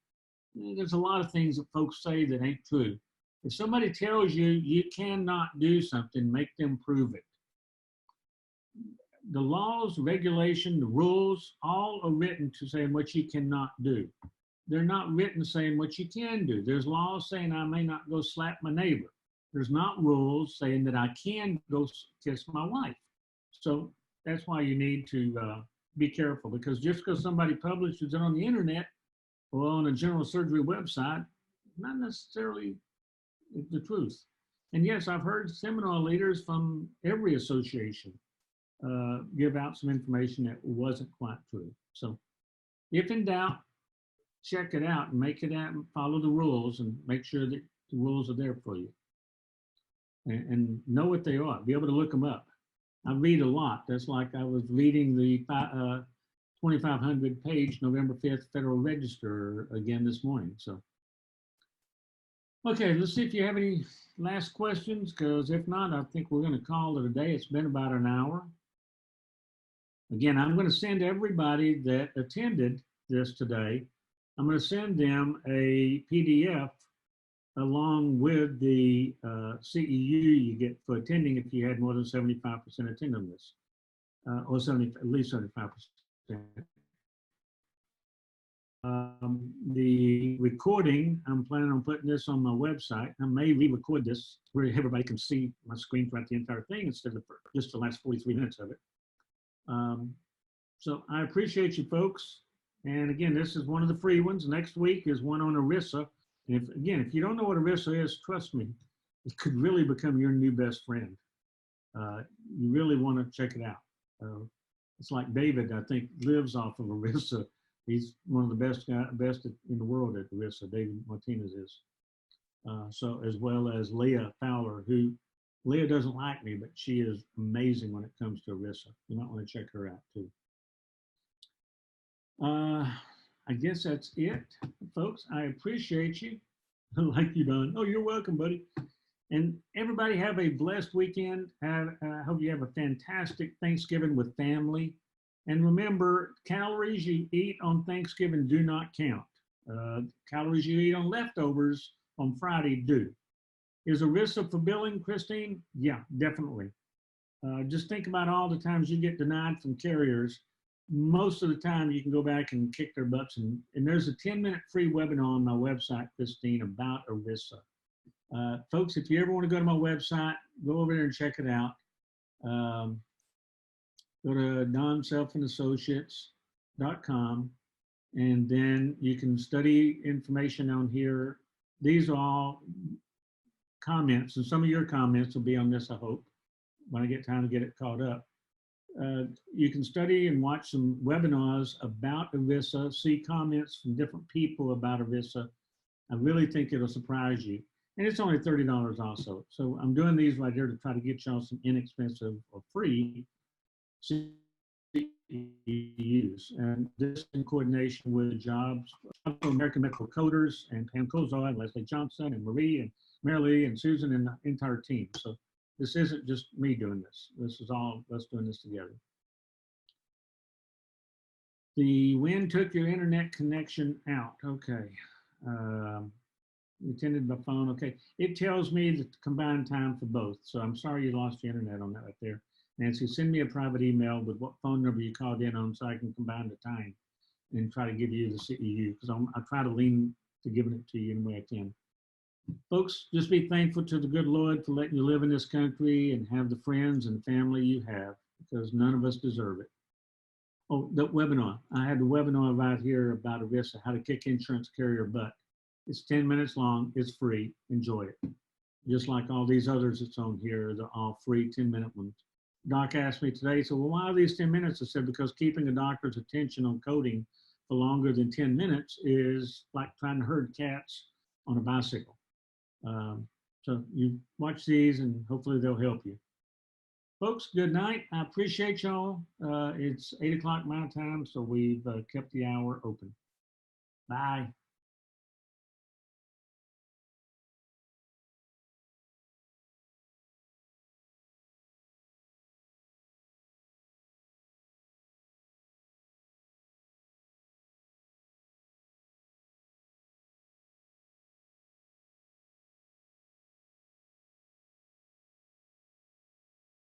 There's a lot of things that folks say that ain't true. If somebody tells you you cannot do something, make them prove it. The laws, regulation, the rules, all are written to say what you cannot do. They're not written saying what you can do. There's laws saying I may not go slap my neighbor. There's not rules saying that I can go kiss my wife. So that's why you need to be careful, because just because somebody publishes it on the internet or on a general surgery website, not necessarily the truth. And yes, I've heard seminar leaders from every association give out some information that wasn't quite true. So if in doubt, check it out and make it out and follow the rules and make sure that the rules are there for you. And know what they are, be able to look them up. I read a lot. That's like I was reading the 2,500 page November 5th Federal Register again this morning. So, okay, let's see if you have any last questions, because if not, I think we're going to call it a day. It's been about an hour. Again, I'm going to send everybody that attended this today, I'm going to send them a PDF along with the CEU you get for attending if you had more than 75% attentiveness, or at least 75%. The recording, I'm planning on putting this on my website. I may re-record this where everybody can see my screen throughout the entire thing instead of just the last 43 minutes of it. So I appreciate you folks. And again, this is one of the free ones. Next week is one on ERISA. And if you don't know what ERISA is, trust me, it could really become your new best friend. You really want to check it out. It's like David, I think, lives off of ERISA. He's one of the best in the world at ERISA, David Martinez is. So as well as Leah Fowler, who, Leah doesn't like me, but she is amazing when it comes to ERISA. You might want to check her out too. I guess that's it, folks. I appreciate you. Like you, Don. Oh, you're welcome, buddy. And everybody have a blessed weekend. I hope you have a fantastic Thanksgiving with family. And remember, calories you eat on Thanksgiving do not count. Calories you eat on leftovers on Friday do. Is ERISA for billing, Christine? Yeah, definitely. Just think about all the times you get denied from carriers. Most of the time you can go back and kick their butts. And there's a 10-minute free webinar on my website, Christine, about ERISA. Folks, if you ever want to go to my website, go over there and check it out. Go to donselfindassociates.com, and then you can study information on here. These are all comments, and some of your comments will be on this, I hope, when I get time to get it caught up. You can study and watch some webinars about ERISA, see comments from different people about ERISA. I really think it'll surprise you. And it's only $30 also. So I'm doing these right here to try to get y'all some inexpensive or free CEUs. And this in coordination with jobs from American Medical Coders and Pam Kozar and Leslie Johnson and Marie and Marilee and Susan and the entire team. So this isn't just me doing this. This is all us doing this together. The wind took your internet connection out. Okay. You attended by phone. Okay. It tells me the combined time for both. So I'm sorry you lost your internet on that right there. Nancy, send me a private email with what phone number you called in on so I can combine the time and try to give you the CEU, because I try to lean to giving it to you any way I can. Folks, just be thankful to the good Lord for letting you live in this country and have the friends and family you have, because none of us deserve it. Oh, the webinar. I had the webinar right here about ERISA, how to kick insurance carrier butt. It's 10 minutes long. It's free. Enjoy it. Just like all these others that's on here, they're all free 10-minute ones. Doc asked me today, so well, why are these 10 minutes? I said, because keeping a doctor's attention on coding for longer than 10 minutes is like trying to herd cats on a bicycle. So you watch these and hopefully they'll help you. Folks, good night. I appreciate y'all. It's 8 o'clock my time, so we've kept the hour open. Bye.